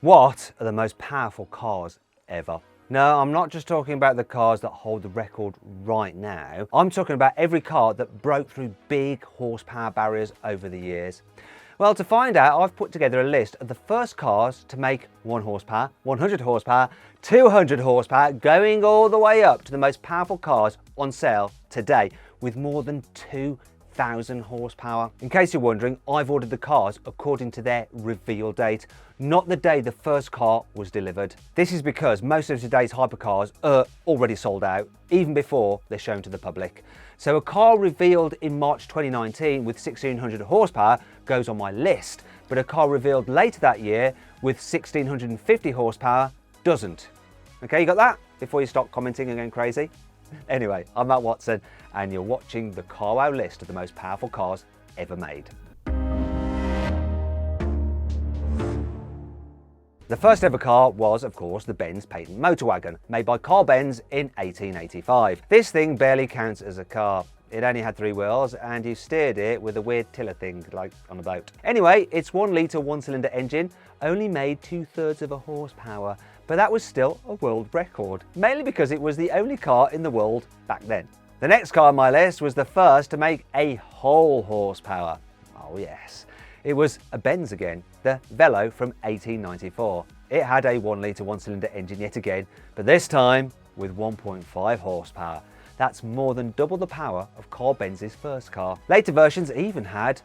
What are the most powerful cars ever? No, I'm not just talking about the cars that hold the record right now. I'm talking about every car that broke through big horsepower barriers over the years. Well, to find out, I've put together a list of the first cars to make 1 horsepower, 100 horsepower, 200 horsepower, going all the way up to the most powerful cars on sale today with more than 2,000 horsepower. In case you're wondering, I've ordered the cars according to their reveal date, not the day the first car was delivered. This is because most of today's hypercars are already sold out, even before they're shown to the public. So a car revealed in March 2019 with 1,600 horsepower goes on my list, but a car revealed later that year with 1,650 horsepower doesn't. Okay, you got that? Before you start commenting and going crazy? Anyway, I'm Matt Watson, and you're watching the CarWow list of the most powerful cars ever made. The first ever car was, of course, the Benz patent Motorwagen, made by Carl Benz in 1885. This thing barely counts as a car. It only had 3 wheels, and you steered it with a weird tiller thing, like on a boat. Anyway, its 1-litre 1-cylinder engine only made 2/3 of a horsepower, but that was still a world record, mainly because it was the only car in the world back then. The next car on my list was the first to make a whole horsepower. Oh yes. It was a Benz again, the Velo from 1894. It had a 1-litre 1-cylinder engine yet again, but this time with 1.5 horsepower. That's more than double the power of Carl Benz's first car. Later versions even had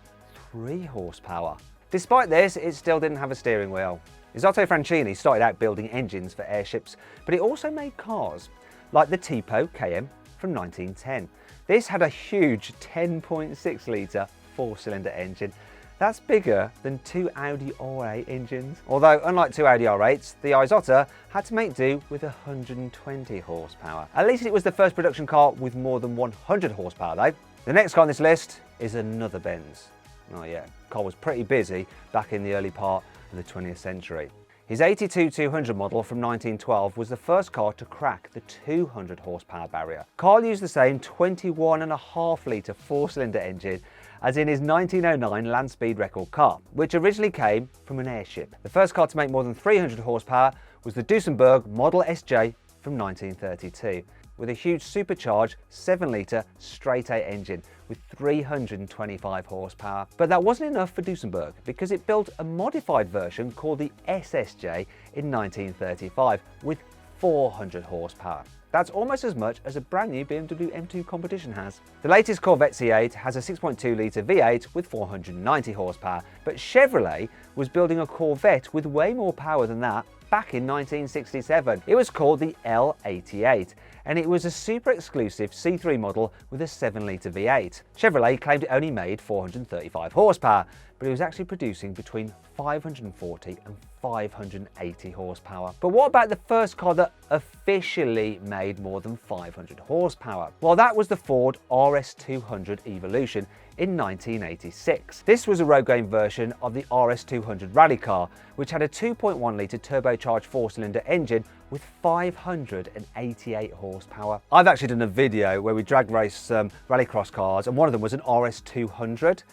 3 horsepower. Despite this, it still didn't have a steering wheel. Isotto Francini started out building engines for airships, but it also made cars, like the Tipo KM from 1910. This had a huge 10.6-litre 4-cylinder engine. That's bigger than 2 Audi R8 engines. Although, unlike 2 Audi R8s, the Isotta had to make do with 120 horsepower. At least it was the first production car with more than 100 horsepower though. The next car on this list is another Benz. Oh yeah, the car was pretty busy back in the early part of the 20th century. His 82-200 model from 1912 was the first car to crack the 200 horsepower barrier. Carl used the same 21.5-litre 4-cylinder engine as in his 1909 land speed record car, which originally came from an airship. The first car to make more than 300 horsepower was the Duesenberg Model SJ from 1932, with a huge supercharged 7-litre straight-8 engine with 325 horsepower. But that wasn't enough for Duesenberg, because it built a modified version called the SSJ in 1935 with 400 horsepower. That's almost as much as a brand new BMW M2 competition has. The latest Corvette C8 has a 6.2-litre V8 with 490 horsepower, but Chevrolet was building a Corvette with way more power than that back in 1967. It was called the L88, and it was a super exclusive C3 model with a 7-litre V8. Chevrolet claimed it only made 435 horsepower, but it was actually producing between 540 and 580 horsepower. But what about the first car that officially made more than 500 horsepower? Well, that was the Ford RS200 Evolution in 1986. This was a road-going version of the RS200 rally car, which had a 2.1-litre turbocharged 4-cylinder engine with 588 horsepower. I've actually done a video where we drag race some rallycross cars, and one of them was an RS200.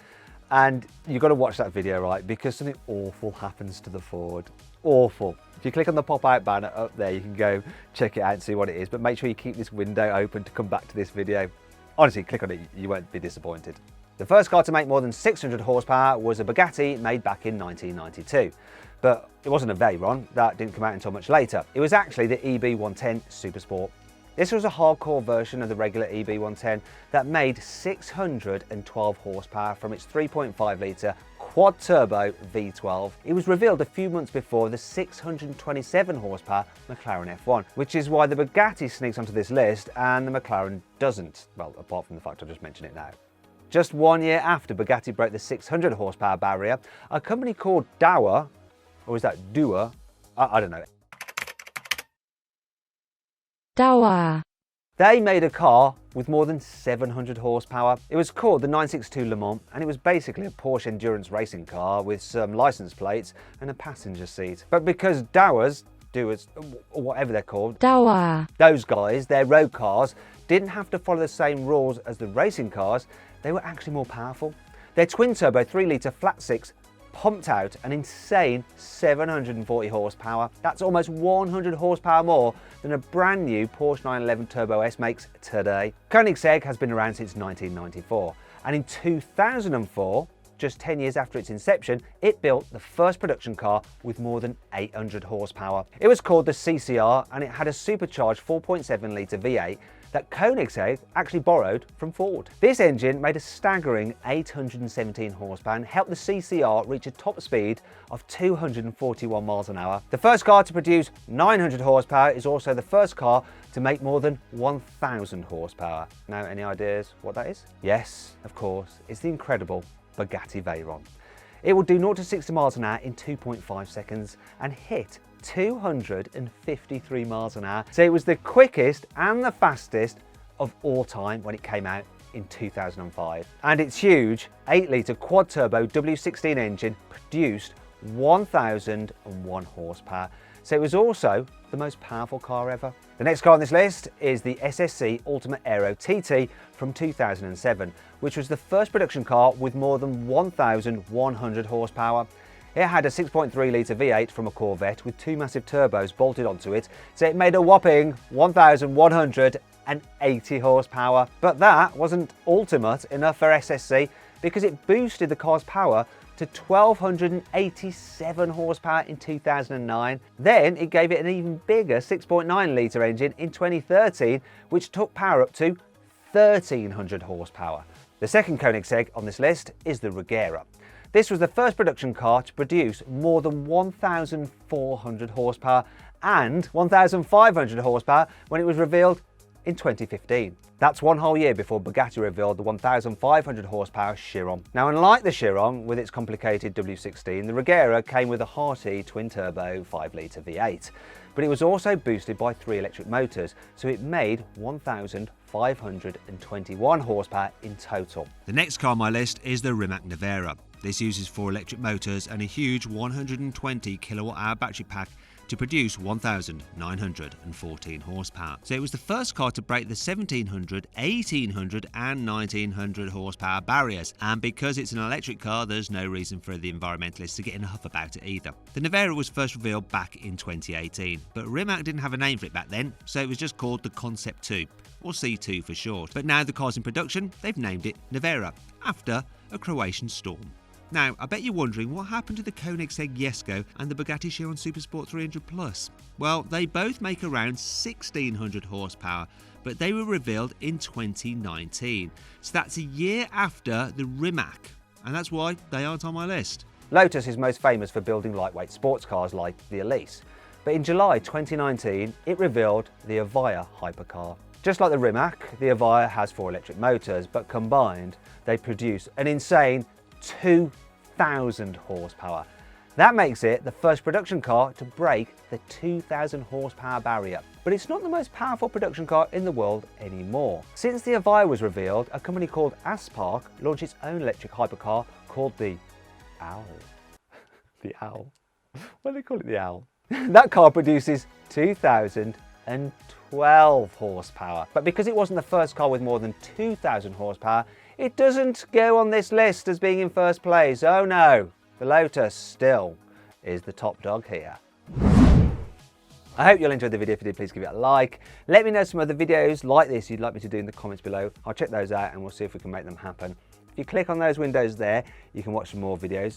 And you've got to watch that video, right? Because something awful happens to the Ford. Awful. If you click on the pop-out banner up there, you can go check it out and see what it is. But make sure you keep this window open to come back to this video. Honestly, click on it, you won't be disappointed. The first car to make more than 600 horsepower was a Bugatti made back in 1992. But it wasn't a Veyron, that didn't come out until much later. It was actually the EB110 Supersport. This was a hardcore version of the regular EB110 that made 612 horsepower from its 3.5-litre quad-turbo V12. It was revealed a few months before the 627 horsepower McLaren F1, which is why the Bugatti sneaks onto this list and the McLaren doesn't. Well, apart from the fact I just mentioned it now. Just 1 year after Bugatti broke the 600 horsepower barrier, a company called Dower, or is that Dua? I don't know. Dower. They made a car with more than 700 horsepower. It was called the 962 Le Mans, and it was basically a Porsche endurance racing car with some license plates and a passenger seat. But because Dowers, or whatever they're called, Dower, those guys, their road cars, didn't have to follow the same rules as the racing cars, they were actually more powerful. Their twin-turbo 3-litre flat-six pumped out an insane 740 horsepower. That's almost 100 horsepower more than a brand new Porsche 911 Turbo S makes today. Koenigsegg has been around since 1994, and in 2004, just 10 years after its inception, it built the first production car with more than 800 horsepower. It was called the CCR, and it had a supercharged 4.7 litre V8 that Koenigsegg actually borrowed from Ford. This engine made a staggering 817 horsepower and helped the CCR reach a top speed of 241 miles an hour. The first car to produce 900 horsepower is also the first car to make more than 1,000 horsepower. Now, any ideas what that is? Yes, of course, it's the incredible Bugatti Veyron. It will do 0 to 60 miles an hour in 2.5 seconds and hit 253 miles an hour. So it was the quickest and the fastest of all time when it came out in 2005. And its huge 8-litre quad-turbo W16 engine produced 1,001 horsepower. So it was also the most powerful car ever. The next car on this list is the Ssc Ultimate Aero Tt from 2007, which was the first production car with more than 1,100 horsepower. It had a 6.3 litre V8 from a Corvette with 2 massive turbos bolted onto it, so it made a whopping 1,180 horsepower. But that wasn't ultimate enough for Ssc, because it boosted the car's power to 1,287 horsepower in 2009. Then it gave it an even bigger 6.9 litre engine in 2013, which took power up to 1,300 horsepower. The second Koenigsegg on this list is the Regera. This was the first production car to produce more than 1,400 horsepower and 1,500 horsepower when it was revealed in 2015. That's one whole year before Bugatti revealed the 1,500 horsepower Chiron. Now, unlike the Chiron with its complicated W16, the Regera came with a hearty twin-turbo 5-litre V8, but it was also boosted by 3 electric motors, so it made 1,521 horsepower in total. The next car on my list is the Rimac Novara. This uses 4 electric motors and a huge 120 kilowatt-hour battery pack to produce 1,914 horsepower. So it was the first car to break the 1,700, 1,800 and 1,900 horsepower barriers, and because it's an electric car, there's no reason for the environmentalists to get in a huff about it either. The Novara was first revealed back in 2018, but Rimac didn't have a name for it back then, so it was just called the Concept 2, or C2 for short. But now the car's in production, they've named it Novara, after a Croatian storm. Now, I bet you're wondering what happened to the Koenigsegg Jesko and the Bugatti Chiron Supersport 300 Plus. Well, they both make around 1,600 horsepower, but they were revealed in 2019. So that's a year after the Rimac, and that's why they aren't on my list. Lotus is most famous for building lightweight sports cars like the Elise, but in July 2019, it revealed the Avaya hypercar. Just like the Rimac, the Avaya has 4 electric motors, but combined, they produce an insane 2,000 horsepower. That makes it the first production car to break the 2,000 horsepower barrier. But it's not the most powerful production car in the world anymore. Since the Avaya was revealed, a company called Aspark launched its own electric hypercar called the Owl. The Owl? Why do they call it the Owl? That car produces 2,012 horsepower. But because it wasn't the first car with more than 2,000 horsepower, it doesn't go on this list as being in first place. Oh no, the Lotus still is the top dog here. I hope you'll enjoy the video. If you did, please give it a like. Let me know some other videos like this you'd like me to do in the comments below. I'll check those out and we'll see if we can make them happen. If you click on those windows there, you can watch some more videos